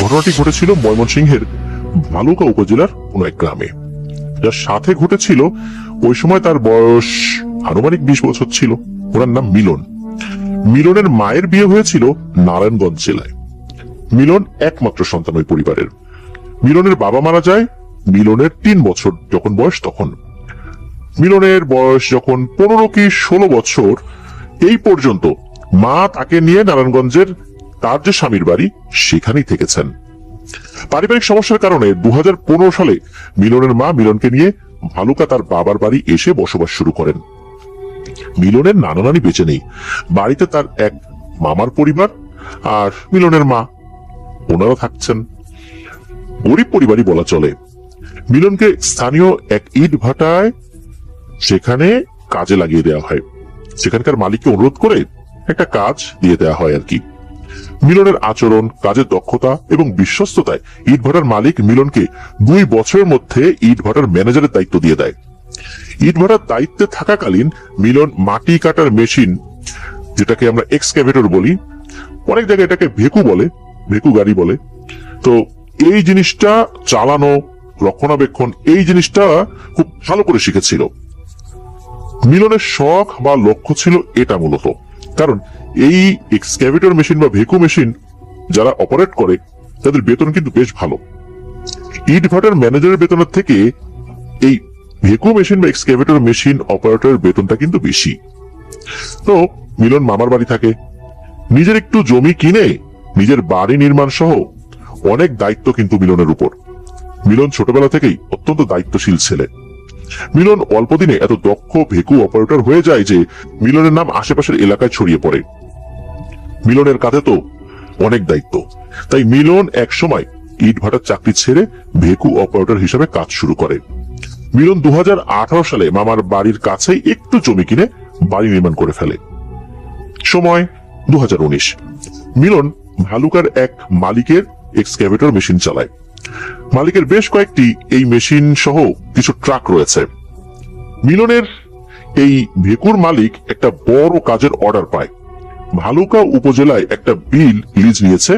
ঘটনাটি ঘটেছিল ময়মনসিংহের ভালুকা উপজেলার কোন এক গ্রামে। যার সাথে ঘটেছিল ওই সময় তার বয়স আনুমানিক 20 বছর ছিল। ওনার নাম মিলন। মিলনের মায়ের বিয়ে হয়েছিল নারায়ণগঞ্জ জেলায়। মিলন একমাত্র সন্তান ওই পরিবারের। মিলনের বাবা মারা যায় মিলনের 3 বছর যখন বয়স তখন। মিলনের বয়স যখন 15 কি 16 বছর, এই পর্যন্ত মা তাকে নিয়ে নারায়ণগঞ্জের তার যে স্বামীর বাড়ি সেখানেই থেকেছেন। পারিবারিক সমস্যার কারণে 2015 সালে মিলনের মা মিলনকে নিয়ে ভালুকা তার বাবার বাড়ি এসে বসবাস শুরু করেন। মিলনের নানা নানি বেঁচে নেই। বাড়িতে তার এক মামার পরিবার আর মিলনের মা, ওনারা থাকছেন। গরিব পরিবারই বলা চলে। মিলনকে স্থানীয় এক ইট ভাটায় সেখানে কাজে লাগিয়ে দেওয়া হয়। সেখানকার মালিককে অনুরোধ করে একটা কাজ দিয়ে দেওয়া হয় আর কি। মিলনের আচরণ, কাজের দক্ষতা এবং বিশ্বস্ততায় ইটভাটার মালিক মিলনকে 2 বছরের মধ্যে ইটভাটার ম্যানেজারের দায়িত্ব দিয়ে দেয়। ইটভাটার দায়িত্বে থাকাকালীন মিলন মাটি কাটার মেশিন, যেটাকে আমরা এক্সক্যাভেটর বলি, অনেক জায়গায় এটাকে ভেকু বলে, ভেকু গাড়ি বলে, তো এই জিনিসটা চালানো, রক্ষণাবেক্ষণ, এই জিনিসটা খুব ভালো করে শিখেছিল। মিলনের শখ বা লক্ষ্য ছিল এটা মূলত। কারণ এই এক্সক্যাভেটর মেশিন বা ভেকু মেশিন যারা অপারেট করে তাদের বেতন কিন্তু বেশ ভালো। ইট ভাটার ম্যানেজারের বেতনের থেকে এই ভেকু মেশিন বা এক্সক্যাভেটর মেশিন অপারেটরের বেতনটা কিন্তু বেশি। তো মিলন মামার বাড়ি থাকে। নিজের একটু জমি কিনে নিজের বাড়ি নির্মাণ সহ অনেক দায়িত্ব কিন্তু মিলনের উপর। মিলন ছোটবেলা থেকেই অত্যন্ত দায়িত্বশীল ছেলে। মিলন অল্প দিনে এত দক্ষ ভেকু অপারেটর হয়ে যায় যে মিলনের নাম আশেপাশের এলাকায় ছড়িয়ে পড়ে। মিলনের কাঁধে তো অনেক দায়িত্ব, তাই মিলন এক সময় ইট ভাটার চাকরি ছেড়ে ভেকু অপারেটর হিসেবে কাজ শুরু করে। মিলন 2018 সালে মামার বাড়ির কাছেই একটু জমি কিনে বাড়ি নির্মাণ করে ফেলে। সময় 2019। মিলন ভালুকার এক মালিকের এক্সক্যাভেটর মেশিন চালায়। মালিকের বেশ কয়েকটি এই মেশিন সহ কিছু ট্রাক রয়েছে। মিলনের এই ভেকুর মালিক একটা বড় কাজের অর্ডার পায়। ভালুকা উপজেলায় একটা বিল লিজ নিয়েছে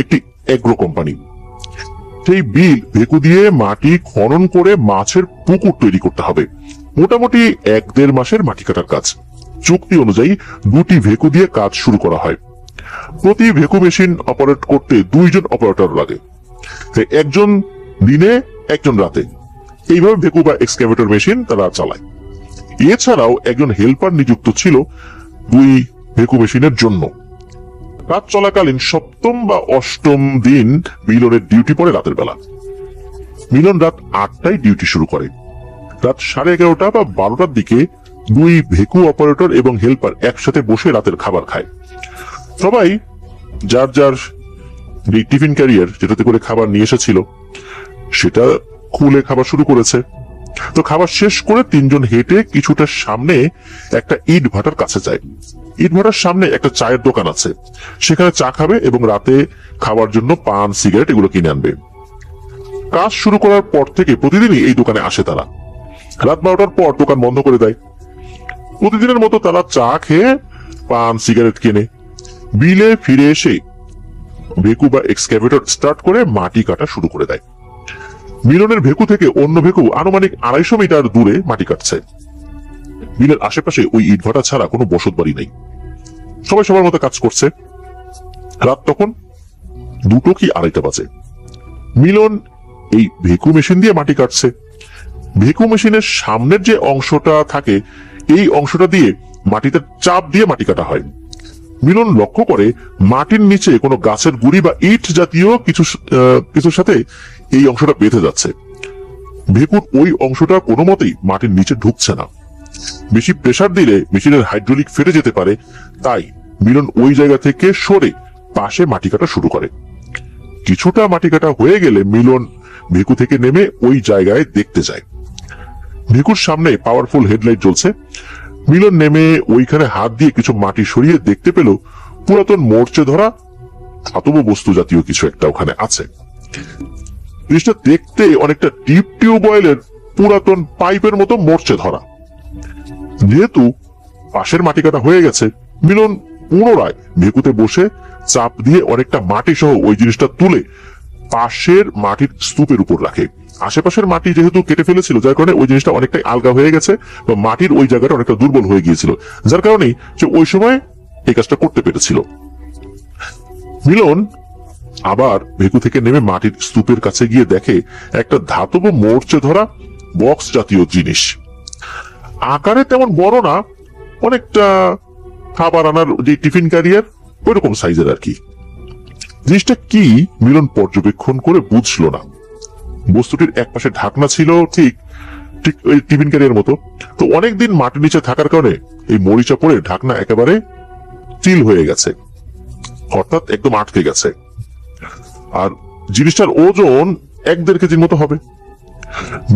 একটি এগ্রো কোম্পানি। সেই বিল ভেকু দিয়ে মাটি খনন করে মাছের পুকুর তৈরি করতে হবে। মোটামুটি 1-1.5 মাসের মাটি কাটার কাজ। চুক্তি অনুযায়ী 2টি ভেকু দিয়ে কাজ শুরু করা হয়। প্রতি ভেকু মেশিন অপারেট করতে 2 জন অপারেটর লাগে। একজন দিনে, একজন রাতে, এইভাবে ভেকু বা এক্সক্যাভেটর মেশিন তারা চালায়। এছাড়াও একজন হেল্পার নিযুক্ত ছিল 2 ভেকু মেশিনের জন্য। কাজ চলাকালীন 7ম বা 8ম দিন মিলনের ডিউটি পড়ে রাতের বেলা। মিলন রাত 8টায় ডিউটি শুরু করে। রাত 11:30 বা 12টার দিকে 2 ভেকু অপারেটর এবং হেল্পার একসাথে বসে রাতের খাবার খায়। সবাই যার যার টিফিন ক্যারিয়ার, যেটাতে করে খাবার নিয়ে এসেছিল, সেটা খুলে খাবার শুরু করেছে। তো খাবার শেষ করে 3 জন হেঁটে কিছুটা সামনে একটা ইট ভাটার কাছে যায়। ইট ভাটার সামনে একটা চায়ের দোকান আছে, সেখানে চা খাবে এবং রাতে খাওয়ার জন্য পান, সিগারেট এগুলো কিনে আনবে। কাজ শুরু করার পর থেকে প্রতিদিনই এই দোকানে আসে তারা। রাত 12টার পর দোকান বন্ধ করে দেয়। প্রতিদিনের মতো তারা চা খেয়ে পান, সিগারেট কেনে। বিলে ফিরে এসে ভেকু বা এক্সক্যাভেটর স্টার্ট করে মাটি কাটা শুরু করে দেয়। মিলনের ভেকু থেকে অন্য ভেকু আনুমানিক 250 মিটার দূরে মাটি কাটছে। বিলের আশেপাশে ওই ইটভাটা ছাড়া কোনো বসত বাড়ি নেই। সবাই সবার মতো কাজ করছে। রাত তখন 2টো কি 2:30 বাজে। মিলন এই ভেকু মেশিন দিয়ে মাটি কাটছে। ভেকু মেশিনের সামনের যে অংশটা থাকে, এই অংশটা দিয়ে মাটিতে চাপ দিয়ে মাটি কাটা হয়। মিলন লক্ষ্য করে মাটির নিচে কোনো গাছের গুড়ি বা ইট জাতীয় কিছুর সাথে এই অংশটা বেঁধে যাচ্ছে। ভেকুর ওই অংশটা কোনো মতেই মাটির নিচে ঢুকছে না। বেশি প্রেসার দিলে মেশিনের হাইড্রোলিক ফেটে যেতে পারে, তাই মিলন ওই জায়গা থেকে সরে পাশে মাটি কাটা শুরু করে। কিছুটা মাটি কাটা হয়ে গেলে মিলন ভেকু থেকে নেমে ওই জায়গায় দেখতে যায়। ভেকুর সামনে পাওয়ারফুল হেডলাইট জ্বলছে। মিলন নেমে ওইখানে হাত দিয়ে কিছু মাটি সরিয়ে দেখতে পেল পুরাতন মরচে ধরা ধাতব বস্তু জাতীয় কিছু একটা ওখানে আছে। জিনিসটা দেখতে অনেকটা ডিপ টিউবওয়েলের পুরাতন পাইপের মতো মরচে ধরা। যেহেতু পাশের মাটি কাটা হয়ে গেছে, মিলন পুনরায় ভেকুতে বসে চাপ দিয়ে অনেকটা মাটি সহ ওই জিনিসটা তুলে পাশের মাটির স্তূপের উপর রাখে। আশেপাশের মাটি যেহেতু কেটে ফেলেছিল, যার কারণে ওই জিনিসটা অনেকটাই আলগা হয়ে গেছে বা মাটির ওই জায়গাটা অনেকটা দুর্বল হয়ে গিয়েছিল, যার কারণে সে ওই সময় এই কাজটা করতে পেরেছিল। মিলন আবার ভেকু থেকে নেমে মাটির স্তূপের কাছে গিয়ে দেখে একটা ধাতব মরচে ধরা বক্স জাতীয় জিনিস। আকারে তেমন বড় না, অনেকটা খাবার আনার যে টিফিন ক্যারিয়ার ওই রকম সাইজের আর কি। জিনিসটা কি মিলন পর্যবেক্ষণ করে বুঝল না। বস্তুটির এক পাশে ঢাকনা ছিল, ঠিক ঠিক ওই টিফিন ক্যারিয়ার মতো। তো অনেকদিন মাটির নিচে থাকার কারণে এই মরিচা পড়ে ঢাকনা একেবারে চিল হয়ে গেছে, অর্থাৎ একদম আটকে গেছে। আর জিনিসটার ওজন 1-1.5 কেজির মতো হবে।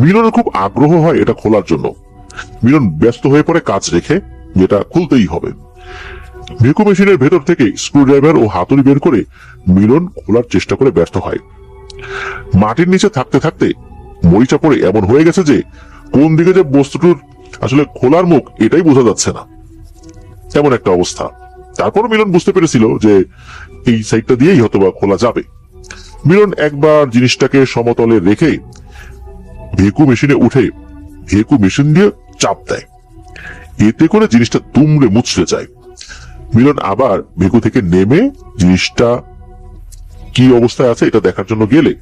মিলনের খুব আগ্রহ হয় এটা খোলার জন্য। মিলন ব্যস্ত হয়ে পড়ে কাজ রেখে, যেটা খুলতেই হবে। ভেকু মেশিনের ভেতর থেকে স্ক্রুড্রাইভার ও হাতুড়ি বের করে মিলন খোলার চেষ্টা করে ব্যর্থ হয়। মাটির নিচে থাকতে থাকতে মরিচা পড়ে এমন হয়ে গেছে যে কোন দিকে যে বস্তুটির আসলে খোলার মুখ এটাই বোঝা যাচ্ছে না, এমন একটা অবস্থা। তারপর মিলন বুঝতে পেরেছিল যে এই সাইডটা দিয়েই হয়তোবা খোলা যাবে। মিলন একবার জিনিসটাকে সমতলে রেখে ভেকু মেশিনে উঠে ভেকু মেশিন দিয়ে চাপ দেয়। এতে করে জিনিসটা দুমড়ে মুচড়ে যায়। মিলন আবার ভেকু থেকে নেমে জিনিসটা কি অবস্থায় আছে এটা দেখার জন্য গেলে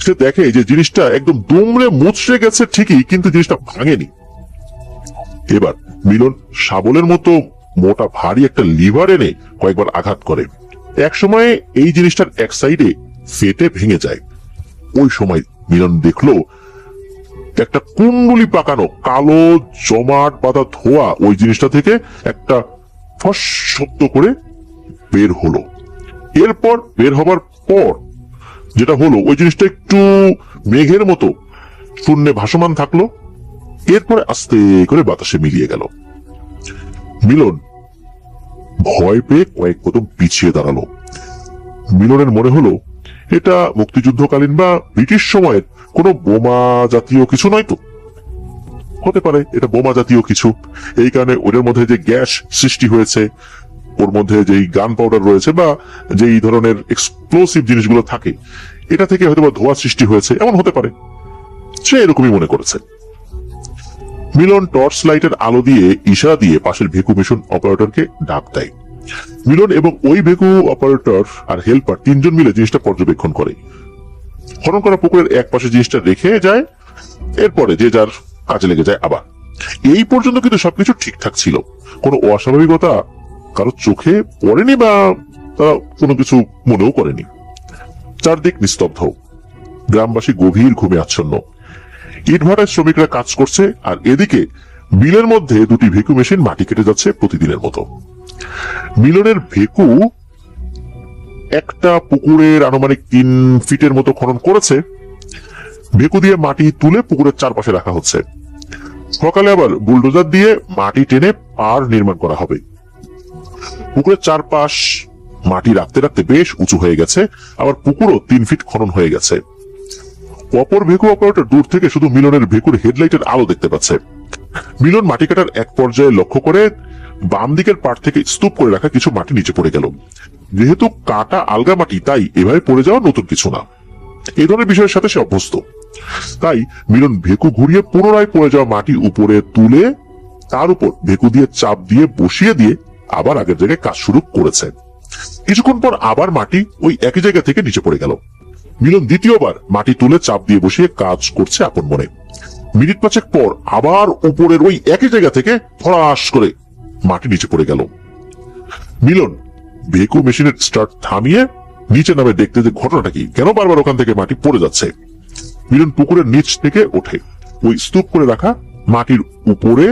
সে দেখে যে জিনিসটা একদম দুমড়ে মুচড়ে গেছে ঠিকই, কিন্তু জিনিসটা ভাঙেনি। এবার মিলন শাবলের মতো মোটা ভারী একটা লিভার এনে কয়েকবার আঘাত করে। এক সময়ে এই জিনিসটার এক সাইডে ফেটে ভেঙে যায়। ওই সময় মিলন দেখলো একটা কুণ্ডুলি পাকানো কালো জমাট বাঁধা ধোয়া ওই জিনিসটা থেকে একটা ফস শব্দ করে বের হলো। এরপর বের হবার পর যেটা হলো, ওই জিনিসটা একটু মেঘের মতো শূন্যে ভাসমান থাকলো, এরপরে আস্তে করে বাতাসে মিলিয়ে গেল। মিলন ভয় পেয়ে কয়েক কদম পিছিয়ে দাঁড়ালো। মিলনের মনে হলো এটা মুক্তিযুদ্ধকালীন বা ব্রিটিশ সময়ের কোনো বোমা জাতীয় কিছু নয় তো। হতে পারে এটা বোমা জাতীয় কিছু, এই কারণে ওদের মধ্যে যে গ্যাস সৃষ্টি হয়েছে, ওর মধ্যে যেই গান পাউডার রয়েছে বা যেই ধরনের এক্সপ্লোসিভ জিনিসগুলো থাকে, এটা থেকে হয়তো ধোঁয়া সৃষ্টি হয়েছে, এমন হতে পারে। সে এরকমই মনে করেছে। মিলন টর্চ লাইটের আলো দিয়ে ইশারা দিয়ে পাশের ভেকু মেশিন অপারেটরকে ডাক দেয়। মিলন এবং ওই ভেকু অপারেটর আর হেল্পার 3 জন মিলে জিনিসটা পর্যবেক্ষণ করে। খনন করা পুকুরের এক পাশে জিনিসটা রেখে যায়, এরপরে যে যার কাজে লেগে যায়। আবার এই পর্যন্ত কিন্তু সবকিছু ঠিকঠাক ছিল, কোনো অস্বাভাবিকতা কারো চোখে পড়েনি বা তারা কোনো কিছু মনেও করেনি। চারদিক নিস্তব্ধ, গ্রামবাসী গভীর ঘুমে আচ্ছন্ন। ইটভাটায় শ্রমিকরা কাজ করছে, আর এদিকে বিলের মধ্যে 2টি ভেকু মেশিন মাটি কেটে যাচ্ছে প্রতিদিনের মতো। মিলনের ভেকু একটা পুকুরের আনুমানিক 3 ফিটের মতো খনন করেছে। ভেকু দিয়ে মাটি তুলে পুকুরের চারপাশে রাখা হচ্ছে। সকালে আবার বুলডোজার দিয়ে মাটি টেনে পাড় নির্মাণ করা হবে। পুকুরের চারপাশ মাটি রাখতে রাখতে বেশ উঁচু হয়ে গেছে, আবার পুকুরও 3 ফিট খনন হয়ে গেছে। অপর ভেকু অপারেটর দূর থেকে শুধু মিলনের ভেকুর হেডলাইটের আলো দেখতে পাচ্ছে। মিলন মাটি কাটার এক পর্যায়ে লক্ষ্য করে বাম দিকের পাড় থেকে স্তূপ করে রাখা কিছু মাটি নিচে পড়ে গেল। যেহেতু কাটা আলগা মাটি, তাই এভাবে পড়ে যাওয়া নতুন কিছু না। এই ধরনের বিষয়ের সাথে সে অভ্যস্ত। তাই মিলন ভেকু ঘুরিয়ে পুনরায় পড়ে যাওয়া মাটি উপরে তুলে তার উপর ভেকু দিয়ে চাপ দিয়ে বসিয়ে দিয়ে আবার আগের জায়গায় কাজ শুরু করেছে। কিছুক্ষণ পর আবার মাটি ওই একই জায়গা থেকে নিচে পড়ে গেল। মিলন দ্বিতীয়বার মাটি তুলে চাপ দিয়ে বসিয়ে কাজ করছে আপন মনে। মিনিট 5 পর আবার উপরের ওই একই জায়গা থেকে ধড়াস করে মাটি নিচে পড়ে গেল। মিলন ভেকু মেশিনের স্টার্ট থামিয়ে নিচে নামে দেখতে যে ঘটনাটা কি, কেন বারবার ওখান থেকে মাটি পড়ে যাচ্ছে। মিলন পুকুরের নিচ থেকে ওঠে ওই স্তূপ করে রাখা মাটির উপরে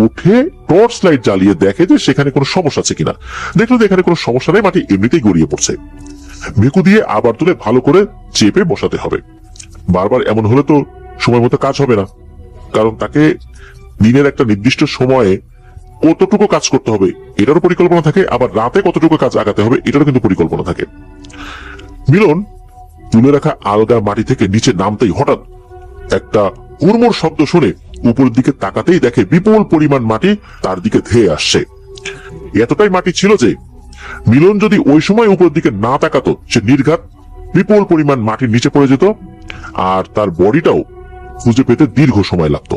উঠে টর্চ লাইট জ্বালিয়ে দেখে যে সেখানে কোনো সমস্যা আছে কিনা। দেখলো যে এখানে কোনো সমস্যা নেই, মাটি এমনিতেই গড়িয়ে পড়ছে। ভেকু দিয়ে আবার তুলে ভালো করে চেপে বসাতে হবে। বারবার এমন হলে তো সময় মতো কাজ হবে না, কারণ তাকে দিনের একটা নির্দিষ্ট সময়ে কতটুকু কাজ করতে হবে এটারও পরিকল্পনা থাকে, আবার রাতে কতটুকু কাজ আগাতে হবে এটারও কিন্তু পরিকল্পনা থাকে। মিলন তুলে রাখা আলগা মাটি থেকে নিচে নামতেই হঠাৎ একটা হুড়মুড় শব্দ শুনে উপরের দিকে তাকাতেই দেখে বিপুল পরিমাণ মাটি তার দিকে ধেয়ে আসছে। এতটাই মাটি ছিল যে মিলন যদি ওই সময় উপরের দিকে না তাকাতো সে নির্ঘাত বিপুল পরিমাণ মাটির নিচে পড়ে যেত, আর তার বডিটাও খুঁজে পেতে দীর্ঘ সময় লাগতো।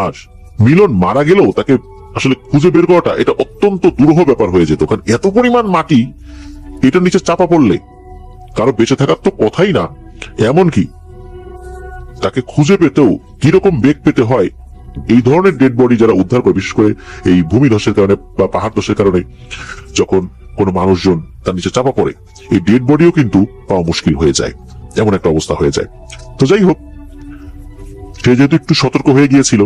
আর মিলন মারা গেলেও তাকে আসলে খুঁজে বের করাটা এটা অত্যন্ত দুরূহ ব্যাপার হয়ে যেত, কারণ এত পরিমাণ মাটি এটার নিচে চাপা পড়লে কারো বেঁচে থাকার তো কথাই না। এমনকি তাকে খুঁজে পেতেও কিরকম বেগ পেতে হয়, এই ধরনের ডেড বডি যারা উদ্ধার করে, বিশেষ করে এই ভূমি ধসের কারণে বা পাহাড় ধসের কারণে যখন কোনো মানুষজন তার নিচে চাপা পড়ে, এই ডেড বডিও কিন্তু পাওয়া মুশকিল হয়ে যায়, এমন একটা অবস্থা হয়ে যায়। তো যাই হোক, সে যেহেতু একটু সতর্ক হয়ে গিয়েছিল,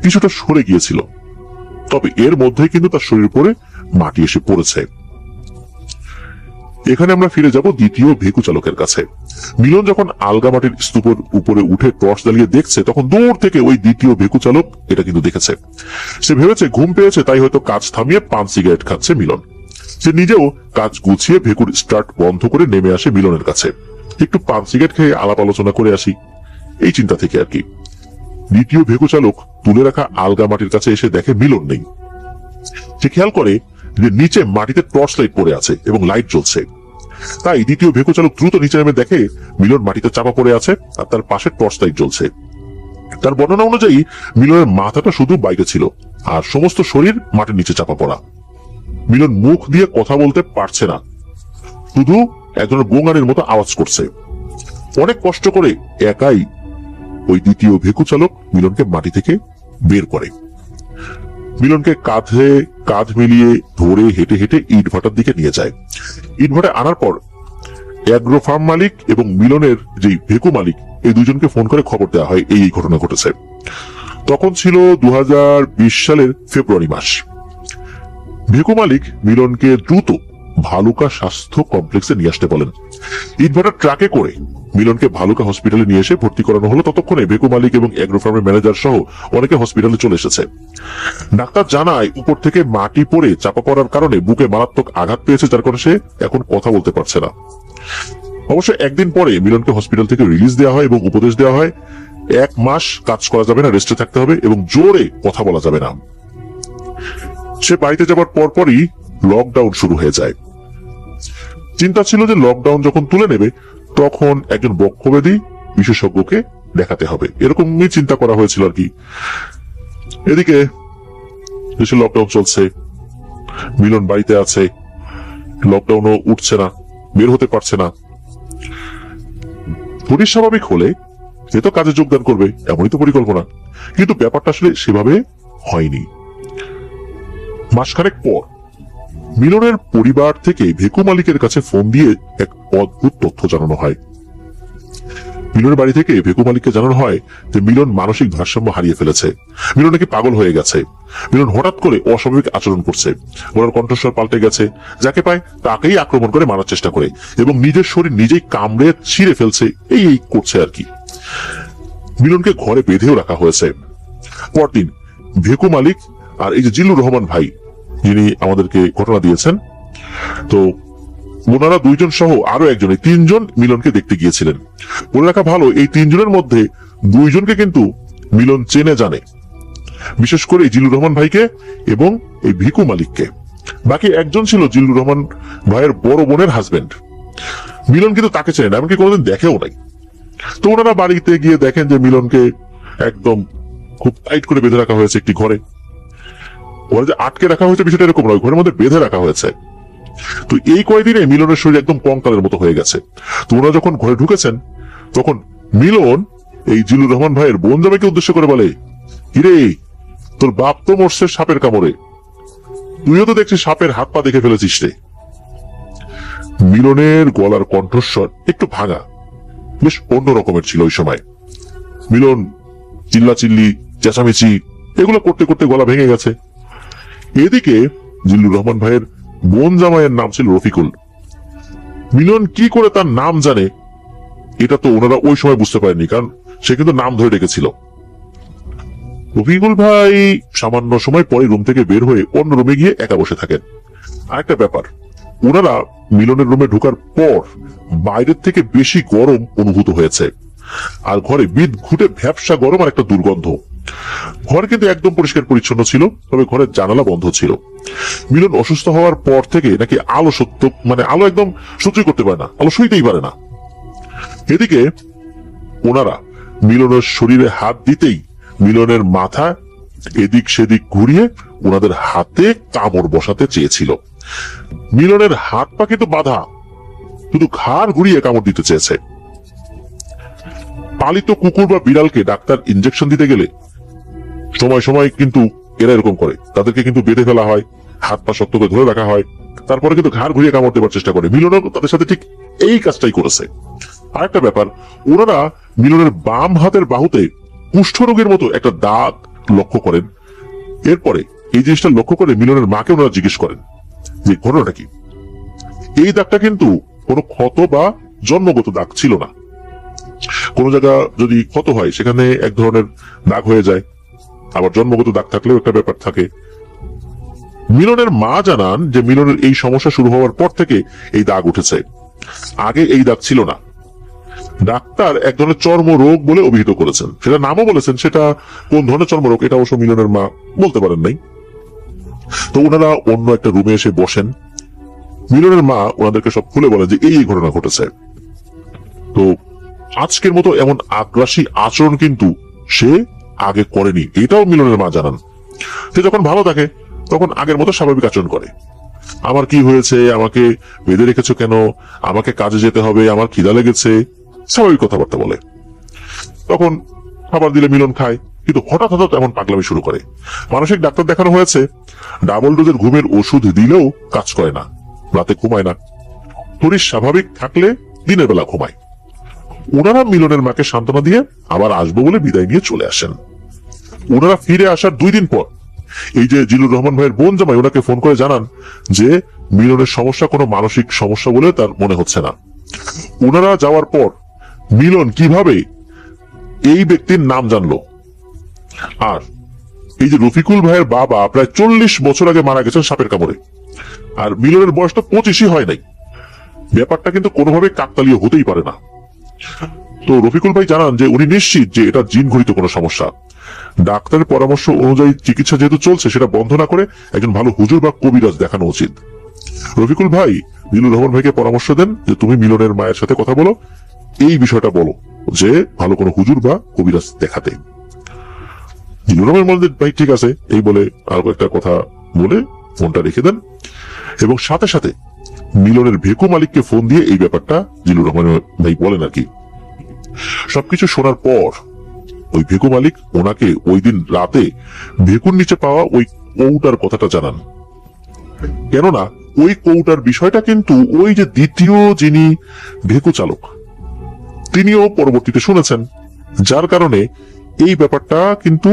কিছুটা সরে গিয়েছিল, তবে এর মধ্যে কিন্তু তার শরীর পরে মাটি এসে পড়েছে। এখানে আমরা ফিরে যাব দ্বিতীয় ভেকু চালকের কাছে। মিলন যখন আলগা মাটির স্তূপের উপরে উঠে টর্চ জ্বালিয়ে দেখছে, তখন দূর থেকে ওই দ্বিতীয় ভেকু চালক এটা কিন্তু দেখেছে। সে ভেবেছে ঘুম পেয়েছে, তাই হয়তো কাজ থামিয়ে পান সিগারেট খাচ্ছে মিলন। সে নিজেও কাজ গুছিয়ে ভেকুর স্টার্ট বন্ধ করে নেমে আসে মিলনের কাছে, একটু পান সিগারেট খেয়ে আলাপ আলোচনা করে আসি, এই চিন্তা থেকে আর কি। দ্বিতীয় ভেকু চালক তুলে রাখা আলগা মাটির কাছে এসে দেখে মিলন নেই। সে খেয়াল করে যে নিচে মাটিতে টর্চ লাইট পড়ে আছে এবং লাইট জ্বলছে। তাই দ্বিতীয় ভেকু চালক দ্রুত নিচে নেমে দেখে মিলন মাটিতে চাপা পড়ে আছে আর তার পাশে টর্চ লাইট জ্বলছে। তার বর্ণনা অনুযায়ী মিলনের মাথাটা শুধু বাইরে ছিল আর সমস্ত শরীর মাটির নিচে চাপা পড়া। মিলন মুখ দিয়ে কথা বলতে পারছে না, শুধু এক ধরনের গোঙানির মতো আওয়াজ করছে। অনেক কষ্ট করে একাই ওই দ্বিতীয় ভেকু চালক মিলনকে মাটি থেকে বের করে। মিলনকে কাঁধে কাঁধ মিলিয়ে ধরে হেঁটে হেঁটে ইট ভাটার দিকে নিয়ে যায়। ইট ভাটা আনার পর অ্যাগ্রো ফার্ম মালিক এবং মিলনের যে ভেকু মালিক, এই দুজনকে ফোন করে খবর দেওয়া হয় এই ঘটনা ঘটেছে। তখন ছিল 2020 সালের ফেব্রুয়ারি মাস। ভেকু মালিক মিলনকে দ্রুত ভালুকা স্বাস্থ্য কমপ্লেক্সে নিয়ে আসতে বলেন। ইটভাটার ট্রাকে করে মিলনকে ভালুকা হসপিটালে নিয়ে এসে ভর্তি করানো হলো। ততক্ষণে ভেকু মালিক এবং অ্যাগ্রো ফার্মের ম্যানেজার সহ অনেকে হসপিটালে চলে এসেছে। ডাক্তার জানায় উপর থেকে মাটি পড়ে চাপা পড়ার কারণে বুকে মারাত্মক আঘাত পেয়েছে, যার কারণে সে এখন কথা বলতে পারছে না। অবশ্য একদিন পরে মিলনকে হসপিটাল থেকে রিলিজ দেওয়া হয় এবং উপদেশ দেওয়া হয় 1 মাস কাজ করা যাবে না, রেস্টে থাকতে হবে এবং জোরে কথা বলা যাবে না। সে বাড়িতে যাবার পরপরই লকডাউন শুরু হয়ে যায়। চিন্তা ছিল যে লকডাউন যখন তুলে নেবে তখন একজন বক্ষব্যাধি বিশেষজ্ঞকে দেখাতে হবে, এরকমই চিন্তা করা হয়েছিল আর কি। এদিকে দেশে লকডাউন চলছে, মিলন বাড়িতে আছে, লকডাউনও উঠছে না, বের হতে পারছে না। শরীর স্বাভাবিক হলে সে তো কাজে যোগদান করবে, এমনই তো পরিকল্পনা, কিন্তু ব্যাপারটা আসলে সেভাবে হয়নি। মাসখানেক পর মিলনের পরিবার থেকে ভেকু মালিকের কাছে ফোন দিয়ে এক অদ্ভুত তথ্য জানানো হয়। মিলনের বাড়ি থেকে ভেকু মালিককে জানানো হয় যে মিলন মানসিক ভারসাম্য হারিয়ে ফেলেছে, মিলন নাকি পাগল হয়ে গেছে। মিলন হঠাৎ করে অস্বাভাবিক আচরণ করছে, ওনার কণ্ঠস্বর পাল্টে গেছে, যাকে পায় তাকেই আক্রমণ করে মারার চেষ্টা করে এবং নিজের শরীর নিজেই কামড়ে ছিঁড়ে ফেলছে, এই করছে আর কি। মিলনকে ঘরে বেঁধেও রাখা হয়েছে। পরদিন ভেকু মালিক আর এই যে জিল্লুর রহমান ভাই, যিনি আমাদেরকে ঘটনা দিয়েছেন, তো ওনারা দুইজন সহ আরো একজন, 3 জন মিলনকে দেখতে গিয়েছিলেন। বলে রাখা ভালো, এই 3 জনের মধ্যে 2 জনকে কিন্তু মিলন চেনে জানে, বিশেষ করে জিল্লুর রহমান ভাইকে এবং এই ভিকু মালিককে। বাকি একজন ছিল জিল্লুর রহমান ভাইয়ের বড় বোনের হাজবেন্ড। মিলন কিন্তু তাকে চেনে না, এমনকি কোনোদিন দেখেও নাই। তো ওনারা বাড়িতে গিয়ে দেখেন যে মিলনকে একদম খুব টাইট করে বেঁধে রাখা হয়েছে একটি ঘরে। ওরা যে আটকে রাখা হয়েছে বিষয়টা এরকম নয়, ঘরের মধ্যে বেঁধে রাখা হয়েছে। তো এই কয়েকদিনে মিলনের শরীর একদম কঙ্কালের মতো হয়ে গেছে। তো ওরা যখন ঘরে ঢুকেছেন তখন মিলন এই জিল্লুর রহমান ভাইয়ের বোন জামাইকে উদ্দেশ্য করে বলে, কিরে তোর বাপ তো মরছে সাপের কামড়ে, তুইও তো দেখছিস সাপের হাত পা দেখে ফেলেছিস রে। মিলনের গলার কণ্ঠস্বর একটু ভাঙা, বেশ অন্য রকমের ছিল ওই সময়। মিলন চিল্লাচিল্লি চেঁচামেচি এগুলো করতে করতে গলা ভেঙে গেছে। এদিকে জিল্লুর রহমান ভাইয়ের বোন জামাইয়ের নাম ছিল রফিকুল। মিলন কি করে তার নাম জানে এটা তো ওনারা ওই সময় বুঝতে পারেনি, কারণ সে কিন্তু নাম ধরে ডেকেছিল। রফিকুল ভাই সামান্য সময় পরে রুম থেকে বের হয়ে অন্য রুমে গিয়ে একা বসে থাকেন। আরেকটা ব্যাপার, ওনারা মিলনের রুমে ঢোকার পর বাইরের থেকে বেশি গরম অনুভূত হয়েছে, আর ঘরে বিদ ঘুটে ভ্যাপসা গরম আর একটা দুর্গন্ধ। ঘর কিন্তু একদম পরিষ্কার পরিচ্ছন্ন ছিল, তবে ঘরের জানালা বন্ধ ছিল। মিলন অসুস্থ হওয়ার পর থেকে নাকি আলো আলো একদম সহ্য করতে পারে না, আলো সইতেই পারে না। এদিকে ওনারা মিলনের শরীরে হাত দিতেই মিলনের মাথা এদিক সেদিক ঘুরিয়ে ওনাদের হাতে কামড় বসাতে চেয়েছিল। মিলনের হাত পা কিন্তু বাঁধা, শুধু ঘাড় ঘুরিয়ে কামড় দিতে চেয়েছে। পালিত কুকুর বা বিড়ালকে ডাক্তার ইনজেকশন দিতে গেলে সময় সময় কিন্তু এরা এরকম করে, তাদেরকে কিন্তু বেঁধে ফেলা হয়, হাত পা শক্ত করে ধরে রাখা হয়, তারপরে কিন্তু ঘাড় ঘুরিয়ে কামড় দেওয়ার চেষ্টা করে। মিলনও তাদের সাথে ঠিক এই কাজটাই করেছে। আরেকটা ব্যাপার, ওনারা মিলনের বাম হাতের বাহুতে কুষ্ঠরোগের মতো একটা দাগ লক্ষ্য করেন। এরপরে এই জিনিসটা লক্ষ্য করে মিলনের মাকে ওনারা জিজ্ঞেস করেন যে ঘটনাটা কি। এই দাগটা কিন্তু কোনো ক্ষত বা জন্মগত দাগ ছিল না। কোন জায়গা যদি ক্ষত হয় সেখানে এক ধরনের দাগ হয়ে যায়, আবার জন্মগত দাগ থাকলেও একটা ব্যাপার থাকে। মিলনের মা জানান যে মিলনের এই সমস্যা শুরু হওয়ার পর থেকে এই দাগ উঠেছে, আগে এই দাগ ছিল না। ডাক্তার এক ধরনের চর্মরোগ বলে অভিহিত করেছেন, সেটা নামও বলেছেন, সেটা কোন ধরনের চর্মরোগ এটা অবশ্য মিলনের মা বলতে পারেন নাই। তো ওনারা অন্য একটা রুমে এসে বসেন। মিলনের মা ওনাদেরকে সব খুলে বলেন যে এই ঘটনা ঘটেছে। তো আজকের মতো এমন আগ্রাসী আচরণ কিন্তু সে আগে করেনি, এটাও মিলনের মা জানান। সে যখন ভালো থাকে তখন আগের মতো স্বাভাবিক আচরণ করে। আমার কি হয়েছে, আমাকে বেঁধে রেখেছো কেন, আমাকে কাজে যেতে হবে, আমার খিদা লেগেছে, স্বাভাবিক কথাবার্তা বলে। তখন খাবার দিলে মিলন খায়, কিন্তু হঠাৎ হঠাৎ এমন পাগলামি শুরু করে। মানসিক ডাক্তার দেখানো হয়েছে, ডাবল ডোজের ঘুমের ওষুধ দিলেও কাজ করে না, রাতে ঘুমায় না। শরীর স্বাভাবিক থাকলে দিনের বেলা ঘুমায়। ওনারা মিলনের মাকে সান্ত্বনা দিয়ে আবার আসবো বলে বিদায় নিয়ে চলে আসেন। ওনারা ফিরে আসার 2 দিন পর এই যে জিলুর রহমান ভাইয়ের বোন জামাই ওনাকে ফোন করে জানান যে মিলনের সমস্যা কোনো মানসিক সমস্যা বলে তার মনে হচ্ছে না। ওনারা যাওয়ার পর মিলন কিভাবে এই ব্যক্তির নাম জানলো, আর এই যে রফিকুল ভাইয়ের বাবা প্রায় 40 বছর আগে মারা গেছেন সাপের কামড়ে, আর মিলনের বয়স তো 25ই হয় নাই, ব্যাপারটা কিন্তু কোনোভাবে কাকতালীয় হতেই পারে না। তো রফিকুল ভাই জানান যে উনি নিশ্চিত যে এটা জিন ঘটিত কোনো সমস্যা। ডাক্তারের পরামর্শ অনুযায়ী চিকিৎসা যেহেতু চলছে, সেটা বন্ধ না করে একজন ভালো হুজুর বা কবিরাজ দেখানো উচিত। রফিকুল ভাই জিলুর রহমান ভাইকে পরামর্শ দেন যে তুমি মিলনের মায়ের সাথে কথা বলো, এই বিষয়টা বলো যে ভালো কোনো হুজুর বা কবিরাজ দেখাতে। জিলুর রহমান বলেন ভাই ঠিক আছে, এই বলে আর একটা কথা বলে ফোনটা রেখে দেন, এবং সাথে সাথে মিলনের ভেকু মালিককে ফোন দিয়ে এই ব্যাপারটা জিলুর রহমান ভাই বলেন আর কি। সবকিছু শোনার পর ওই ভেকু মালিক ওনাকে ওই দিন রাতে ভেকুর নিচে পাওয়া ওই কৌটার কথাটা জানান। কেননা ওই কৌটার বিষয়টা কিন্তু ওই যে দ্বিতীয় যিনি ভেকু চালক তিনিও পরবর্তীতে শুনেছেন, যার কারণে এই ব্যাপারটা কিন্তু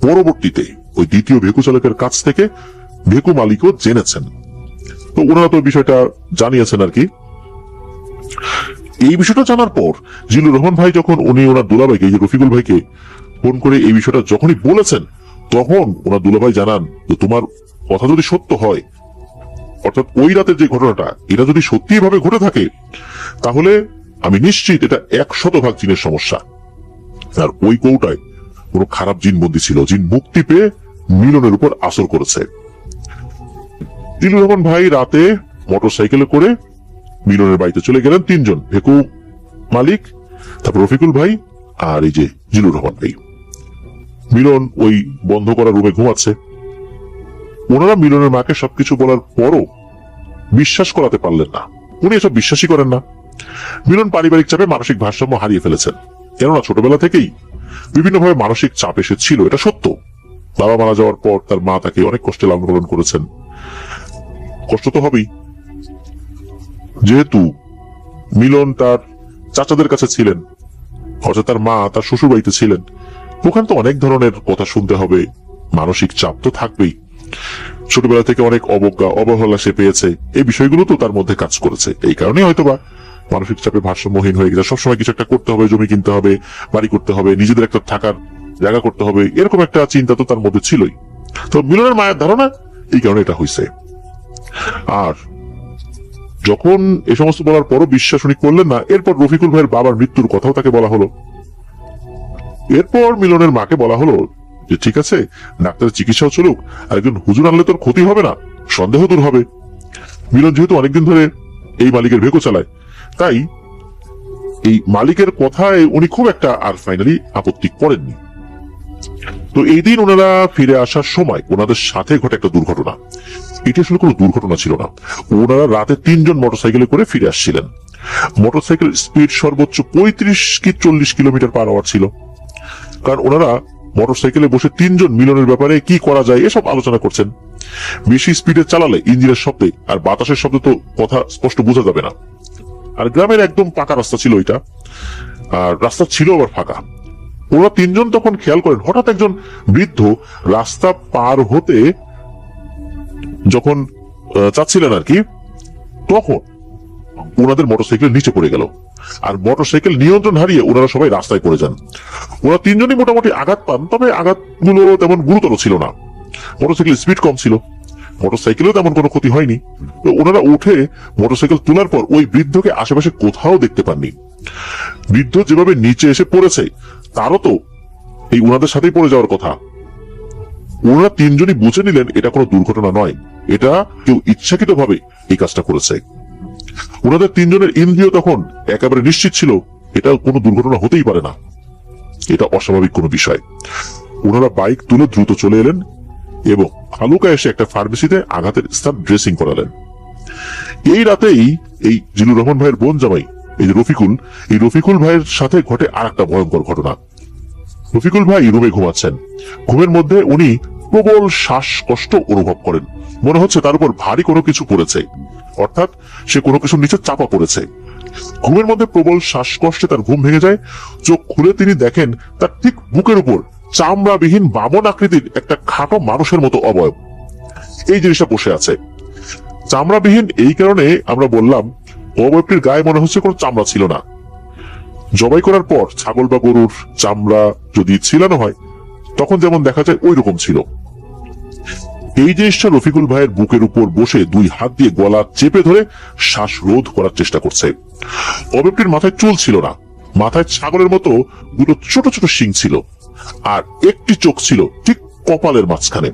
পরবর্তীতে ওই দ্বিতীয় ভেকু চালকের কাছ থেকে ভেকু মালিকও জেনেছেন। তো ওনারা তো বিষয়টা জানিয়েছেন আর কি। এই বিষয়টা জানার পর জিলুর রহমান ভাই যখন উনি ওনার দুলাভাইকে, এই রফিকুল ভাইকে ফোন করে এই বিষয়টা যখনই বলেছেন, তখন ওনার দুলাভাই জানান যে তোমার কথা যদি সত্য হয়, অর্থাৎ ওই রাতের যে ঘটনাটা এটা যদি সত্যি ভাবে ঘটে থাকে, তাহলে আমি নিশ্চিত এটা 100% জিনের সমস্যা। আর ওই কৌটায় কোনো খারাপ জিন বন্দী ছিল, জিন মুক্তি পেয়ে মিলনের উপর আসর করেছে। জিলুর রহমান ভাই রাতে মোটরসাইকেলে করে মিলনের বাড়িতে চলে গেলেন 3 জন, ভেকু মালিক, তারপর রফিকুল ভাই আর এই যে জিলুর রহমান ভাই। মিলন ওই বন্ধ করা রুমে ঘুমাচ্ছে। ওনারা মিলনের মাকে সবকিছু বলার পরও বিশ্বাস করাতে পারলেন না, উনি এসব বিশ্বাসই করেন না। মিলন পারিবারিক চাপে মানসিক ভারসাম্য হারিয়ে ফেলেছেন, কেননা ছোটবেলা থেকেই বিভিন্নভাবে মানসিক চাপ এসেছিল, এটা সত্য। বাবা মারা যাওয়ার পর তার মা তাকে অনেক কষ্টে লালন পালন করেছেন, কষ্ট তো হবেই। যেহেতু মিলন তার চাচাদের কাছে ছিলেন, অর্থাৎ তার মা তার শ্বশুর বাড়িতে ছিলেন, ওখানে তো অনেক ধরনের কথা শুনতে হবে, মানসিক চাপ তো থাকবেই। ছোটবেলা থেকে অনেক অবজ্ঞা অবহেলা সে পেয়েছে, এই বিষয়গুলো তো তার মধ্যে কাজ করেছে। এই কারণে হয়তোবা মানসিক চাপে ভারসাম্যহীন হয়ে গেছে। সবসময় কিছু একটা করতে হবে, জমি কিনতে হবে, বাড়ি করতে হবে, নিজেদের একটা থাকার জায়গা করতে হবে, এরকম একটা চিন্তা তো তার মধ্যে ছিলই। তো মিলনের মায়ের ধারণা এই কারণে এটা হয়েছে। আর যখন এ সমস্ত বলার পরও বিশ্বাস উনি করলেন না, এরপর রফিকুল ভাইয়ের বাবার মৃত্যুর কথাও তাকে বলা হলো। এরপর মিলনের মাকে বলা হলো যে ঠিক আছে, ডাক্তারের চিকিৎসাও চলুক, আর একজন হুজুর আনলে তোর ক্ষতি হবে না, সন্দেহ দূর হবে। মিলন যেহেতু অনেকদিন ধরে এই মালিকের ভেকো চালায়, তাই এই মালিকের কথায় উনি খুব একটা আর ফাইনালি আপত্তি করেননি। তো এই দিন ওনারা ফিরে আসার সময় ওনাদের সাথে ঘটে একটা দুর্ঘটনা। এটা আসলে কোনো দুর্ঘটনা ছিল না। ওনারা রাতে 3 জন মোটরসাইকেলে করে ফিরে আসছিলেন। মোটরসাইকেল স্পিড সর্বোচ্চ 35 কি 40 কিলোমিটার পার আওয়ার ছিল। কারণ ওনারা মোটরসাইকেলে বসে 3 জন মিলনের ব্যাপারে কি করা যায় এসব আলোচনা করছেন। বেশি স্পিডে চালালে ইঞ্জিনের শব্দে আর বাতাসের শব্দে তো কথা স্পষ্ট বোঝা যাবে না। আর গ্রামের একদম পাকা রাস্তা ছিল ওইটা, আর রাস্তা ছিল আবার ফাঁকা। ওরা 3 জন তখন খেয়াল করেন হঠাৎ একজন বৃদ্ধ রাস্তা পার হতে যখন চাচ্ছিলেন আর কি, তখন ওনাদের মোটরসাইকেল নিচে পড়ে গেল, আর মোটরসাইকেল নিয়ন্ত্রণ হারিয়ে ওনারা সবাই রাস্তায় পড়ে যান। ওরা 3 জনই মোটামুটি আঘাত পান, তবে আঘাতগুলো তেমন গুরুতর ছিল না। মোটরসাইকেল স্পিড কম ছিল, মোটরসাইকেলেও তেমন কোনো ক্ষতি হয়নি। তো ওনারা উঠে মোটরসাইকেল তোলার পর ওই বৃদ্ধকে আশেপাশে কোথাও দেখতে পাননি। বৃদ্ধ যেভাবে নিচে এসে পড়েছে তারও তো এই ওনাদের সাথেই পড়ে যাওয়ার কথা। ওনারা 3 জনই বুঝে নিলেন এটা কোনো দুর্ঘটনা নয়, এটা কেউ ইচ্ছাকৃত ভাবে এই কাজটা করেছে। ওনাদের 3 জনের ইন্দ্রিয় তখন একেবারে নিশ্চিত ছিল এটা কোনো দুর্ঘটনা হতেই পারে না, এটা অস্বাভাবিক কোনো বিষয়। ওনারা বাইক তুলে দ্রুত চলে এলেন এবং হালুকা এসে একটা ফার্মেসিতে আঘাতের স্থান ড্রেসিং করালেন। এই রাতেই এই জিলুর রহমান ভাইয়ের বোন জামাই এই যে রফিকুল ভাইয়ের সাথে ঘটে আর একটা ভয়ঙ্কর ঘটনা। রফিকুল ভাই রুমে ঘুমাচ্ছেন। ঘুমের মধ্যে উনি প্রবল শ্বাসকষ্ট অনুভব করেন। মনে হচ্ছে তার উপর ভারী কোনো কিছু পড়েছে, অর্থাৎ সে কোনো কিছুর নিচে চাপা পড়েছে। ঘুমের মধ্যে প্রবল শ্বাসকষ্টে তার ঘুম ভেঙে যায়। চোখ খুলে তিনি দেখেন তার ঠিক বুকের উপর চামড়াবিহীন বামন আকৃতির একটা খাটো মানুষের মতো অবয়ব এই জিনিসটা বসে আছে। চামড়াবিহীন এই কারণে আমরা বললাম অবয়বটির গায়ে মনে হচ্ছে কোনো চামড়া ছিল না। জবাই করার পর ছাগল বা গরুর চামড়া যদি ছিলানো হয় তখন যেমন দেখা যায় ওই রকম ছিল। এই জিনিসটা রফিকুল ভাইয়ের বুকের উপর বসে 2 হাত দিয়ে গলা চেপে ধরে শ্বাসরোধ করার চেষ্টা করছে। অবয়বটির মাথায় চুল ছিল না, মাথায় ছাগলের মতো 2টো ছোট ছোট শিং ছিল, আর একটি চোখ ছিল ঠিক কপালের মাঝখানে।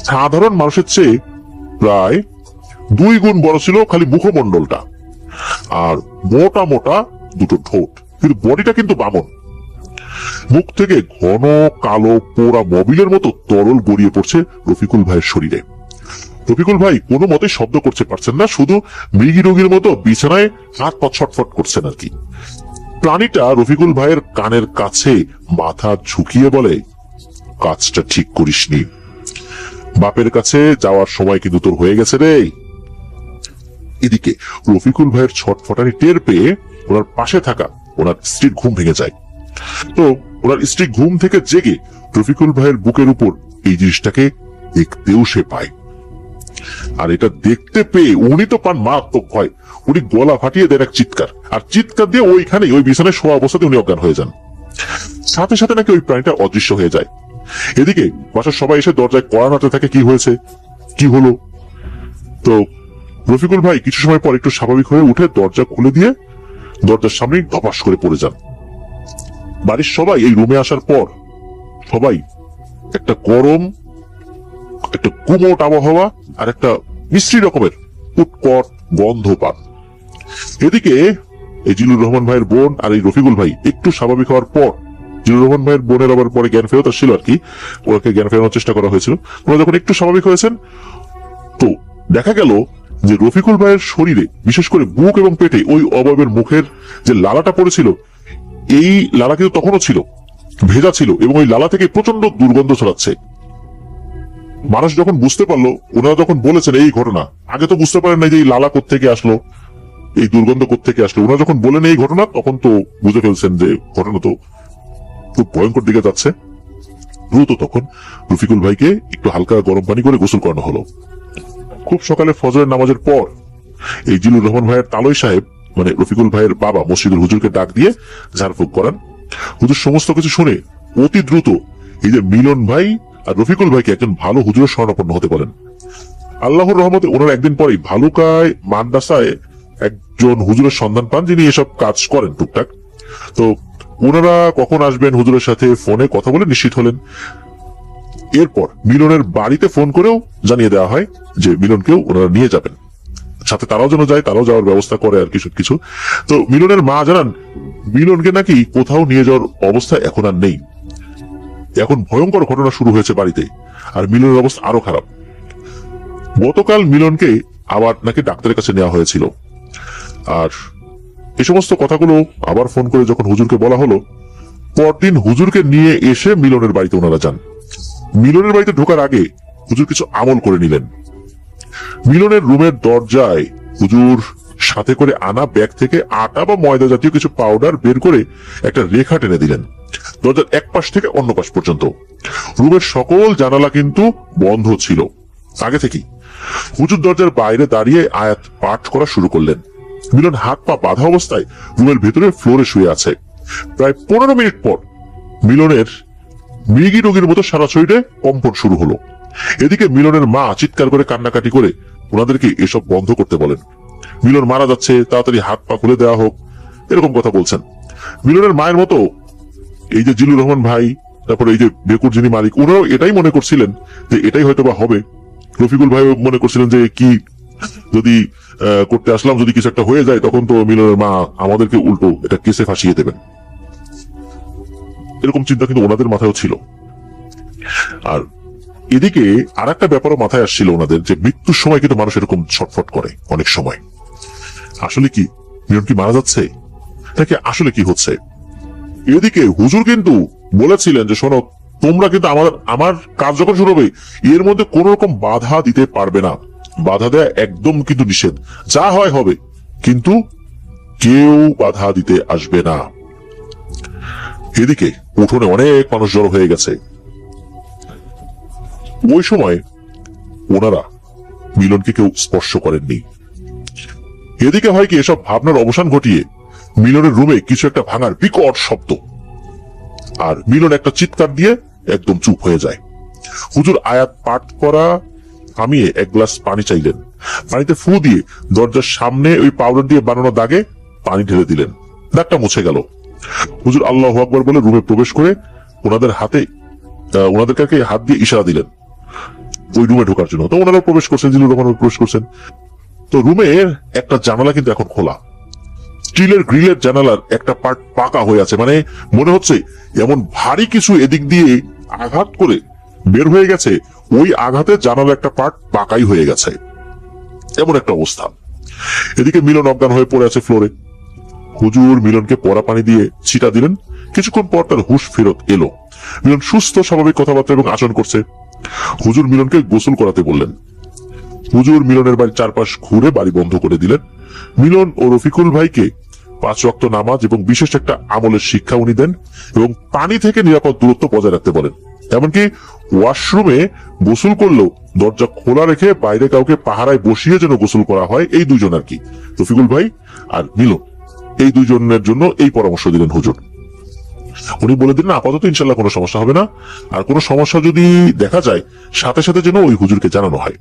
সাধারণ মানুষের চেয়ে প্রায় 2 গুণ বড় ছিল খালি মুখমণ্ডলটা, আর মোটা মোটা 2টো ঠোঁট, কিন্তু বডিটা কিন্তু বামন। মুখ থেকে ঘন কালো পোড়া মবিলের মতো তরল গড়িয়ে পড়ছে রফিকুল ভাইয়ের শরীরে। রফিকুল ভাই কোনো মতে শব্দ করতে পারছেন না, শুধু মৃগী রোগীর মতো বিছানায় হাত পা ছটফট করছেন আর কি। প্রাণীটা রফিকুল ভাইয়ের কানের কাছে মাথা ঝুঁকিয়ে বলে, কাজটা ঠিক করিসনি, বাপের কাছে যাওয়ার সময় কিন্তু তোর হয়ে গেছে রে। এদিকে রফিকুল ভাইয়ের ছটফটানি টের পেয়ে ওনার পাশে থাকা ওনার স্ত্রীর ঘুম ভেঙে যায়। তো ওনার স্ত্রী ঘুম থেকে জেগে রফিকুল ভাইয়ের বুকের উপর এই জিনিসটাকে দেখতেও সে পায়। আর এটা দেখতে পেয়ে উনি তো পান মারাত্মক ভয়। উনি গলা ফাটিয়ে দেন এক চিৎকার, আর চিৎকার দিয়ে ওইখানে ওই বিছানায় শোয়া অবস্থাতে উনি অজ্ঞান হয়ে যান। সাথে সাথে নাকি ওই প্রাণীটা অদৃশ্য হয়ে যায়। এদিকে বাসার সবাই এসে দরজায় কড়া নাড়তে থাকে, কি হয়েছে, কি হলো। তো রফিকুল ভাই কিছু সময় পর একটু স্বাভাবিক হয়ে উঠে দরজা খুলে দিয়ে দরজার সামনে ধপাস করে পড়ে যান। বাড়ির সবাই এই রুমে আসার পর সবাই একটা গরম, একটা গুমোট আবহাওয়া আর একটা মিষ্টি রকমের উৎকট গন্ধ পান। এদিকে এই জিলুর রহমান ভাইয়ের বোন আর এই রফিকুল ভাই একটু স্বাভাবিক হওয়ার পর, জিলুর রহমান ভাইয়ের বোনের আবার পরে জ্ঞান ফেরত আসছিল আর কি, ওকে জ্ঞান ফেরানোর চেষ্টা করা হয়েছিল। ওরা যখন একটু স্বাভাবিক হয়েছেন তো দেখা গেল যে রফিকুল ভাইয়ের শরীরে বিশেষ করে বুক এবং পেটে ওই অবয়বের মুখের যে লালাটা পড়েছিল, এই লালা কিন্তু তখনও ছিল, ভেজা ছিল, এবং ওই লালা থেকে প্রচন্ড দুর্গন্ধ ছড়াচ্ছে। মানুষ যখন বুঝতে পারলো, ওনারা যখন বলেছেন এই ঘটনা, আগে তো বুঝতে পারেন না যে এই লালা কোত্থেকে আসলো, এই দুর্গন্ধ কোত্থেকে আসলো। ওনারা যখন বলেন এই ঘটনা তখন তো বুঝে ফেলছেন যে ঘটনা তো খুব ভয়ঙ্কর দিকে যাচ্ছে। দ্রুত তখন রফিকুল ভাইকে একটু হালকা গরম পানি করে গোসল করানো হলো। খুব সকালে ফজরের নামাজের পর এই জিলুর রহমান ভাইয়ের তালই সাহেব মানে রফিকুল ভাইয়ের বাবা মসজিদুল হুজুরকে ডাক দিয়ে ঝাড়ফুঁক করান। হুজুর সমস্ত কিছু শুনে অতি দ্রুত এই যে মিলন ভাই আর রফিকুল ভাইকে একজন ভালো হুজুরের শরণাপন্ন হতে বলেন। আল্লাহর রহমতে ওনারা একদিন পরেই ভালুকায় মাদ্রাসায় একজন হুজুরের সন্ধান পান যিনি এসব কাজ করেন টুকটাক। তো ওনারা কখন আসবেন হুজুরের সাথে ফোনে কথা বলে নিশ্চিত হলেন। এরপর মিলনের বাড়িতে ফোন করেও জানিয়ে দেওয়া হয় যে মিলনকেও ওনারা নিয়ে যাবেন, সাথে তারাও যেন যায়, তারাও যাওয়ার ব্যবস্থা করে আর কিছু কিছু। তো মিলনের মা জানান মিলনকে নাকি কোথাও নিয়ে যাওয়ার অবস্থা এখন আর নেই। এখন ভয়ঙ্কর ঘটনা শুরু হয়েছে বাড়িতে, আর মিলনের অবস্থা আরো খারাপ। গতকাল মিলনকে আবার নাকি ডাক্তারের কাছে নেওয়া হয়েছিল, আর এই সমস্ত কথাগুলো আবার ফোন করে যখন হুজুরকে বলা হলো, পরদিন হুজুরকে নিয়ে এসে মিলনের বাড়িতে ওনারা যান। মিলনের বাড়িতে ঢোকার আগে হুজুর কিছু আমল করে নিলেন। মিলনের রুমের দরজায় হুজুর সাথে করে আনা ব্যাগ থেকে আটা বা ময়দা জাতীয় কিছু পাউডার বের করে একটা রেখা টেনে দিলেন দরজার এক পাশ থেকে অন্য পাশ পর্যন্ত। রুমের সকল জানালা কিন্তু বন্ধ ছিল আগে থেকেই। হুজুর দরজার বাইরে দাঁড়িয়ে আয়াত পাঠ করা শুরু করলেন। মিলন হাত পা বাঁধা অবস্থায় রুমের ভেতরে ফ্লোরে শুয়ে আছে। প্রায় 15 মিনিট পর মিলনের মৃগী রোগীর মতো সারা শরীরে কম্পন শুরু হলো। এদিকে মিলনের মা চিৎকার করে কান্নাকাটি করে ওনাদেরকে এসব বন্ধ করতে বলেন। মিলন মারা যাচ্ছে, তাড়াতাড়ি হাত পা খুলে দেওয়া হোক, এরকম কথা বলছেন। মিলনের মায়ের মতো এই যে জিলুর রহমান ভাই, তারপরে এই যে বেকুর যিনি মালিক, ওনারাও এটাই মনে করছিলেন যে এটাই হয়তো বা হবে। রফিকুল ভাই মনে করছিলেন যে কি যদি করতে আসলাম, যদি কিছু একটা হয়ে যায় তখন তো মিলনের মা আমাদেরকে উল্টো এটা কেসে ফাঁসিয়ে দেবেন, এরকম চিন্তা কিন্তু ওনাদের মাথায়ও ছিল। আর এদিকে আর একটা ব্যাপারও মাথায় আসছিল ওনাদের, যে মৃত্যুর সময় কিন্তু মানুষ এরকম ছটফট করে অনেক সময়। আসলে কি মিলন কি মারা যাচ্ছে নাকি আসলে কি হচ্ছে? এদিকে হুজুর কিন্তু বলেছিলেন যে শোনো, তোমরা কিন্তু আমার কাজ যখন শুরু হবে এর মধ্যে কোন রকম বাধা দিতে পারবে না, বাধা দেয়া একদম কিন্তু নিষেধ, যা হয় হবে, কিন্তু কেউ বাধা দিতে আসবে না। এদিকে উঠোনে অনেক মানুষ জড়ো হয়ে গেছে। ওই সময় ওনারা মিলনকে কেউ স্পর্শ করেননি। এদিকে হয় কি, এসব ভাবনার অবসান ঘটিয়ে মিলনের রুমে কিছু একটা ভাঙার বিকট শব্দ, আর মিলন একটা চিৎকার দিয়ে একদম চুপ হয়ে যায়। হুজুর আয়াত পাঠ করা থামিয়ে এক গ্লাস পানি চাইলেন। পানিতে ফু দিয়ে দরজার সামনে ওই পাউডার দিয়ে বানানো দাগে পানি ঢেলে দিলেন। দাগটা মুছে গেল। হুজুর আল্লাহু আকবার বলে রুমে প্রবেশ করে ওনাদেরকে হাত দিয়ে ইশারা দিলেন ওই রুমে ঢোকার জন্য। তো ওনারা প্রবেশ করছেন, জিলুর রহমান প্রবেশ করছেন। তো রুমের একটা জানালা কিন্তু এখন খোলা। স্টিলের গ্রিলের জানালার একটা পার্ট পাকা হয়ে আছে, মানে মনে হচ্ছে এমন ভারী কিছু এদিক দিয়ে আঘাত করে বের হয়ে গেছে, ওই আঘাতে জানালার একটা পার্ট পাকাই হয়ে গেছে, এমন একটা অবস্থা। এদিকে মিলন অজ্ঞান হয়ে পড়ে আছে ফ্লোরে। হুজুর মিলনকে পরা পানি দিয়ে ছিটা দিলেন। কিছুক্ষণ পর তার হুঁশ ফেরত এলো। মিলন সুস্থ স্বাভাবিক কথাবার্তা এবং আচরণ করছে। হুজুর মিলনকে গোসল করাতে বললেন। হুজুর মিলনের বাড়ির চারপাশ ঘুরে বাড়ি বন্ধ করে দিলেন। মিলন ও রফিকুল ভাইকে 5 ওয়াক্ত নামাজ এবং বিশেষ একটা আমলের শিক্ষা উনি দেন, এবং পানি থেকে নিরাপদ দূরত্ব বজায় রাখতে বলেন। এমনকি ওয়াশরুমে গোসল করলেও দরজা খোলা রেখে বাইরে কাউকে পাহারায় বসিয়ে যেন গোসল করা হয়, এই দুইজন আর কি, রফিকুল ভাই আর মিলন, এই দুইজনের জন্য এই পরামর্শ দিলেন হুজুর। উনি বলে দিলেন আপাতত ইনশাল্লাহ কোনো সমস্যা হবে না, আর কোনো সমস্যা যদি দেখা যায় সাথে সাথে যেন ওই হুজুরকে জানানো হয়।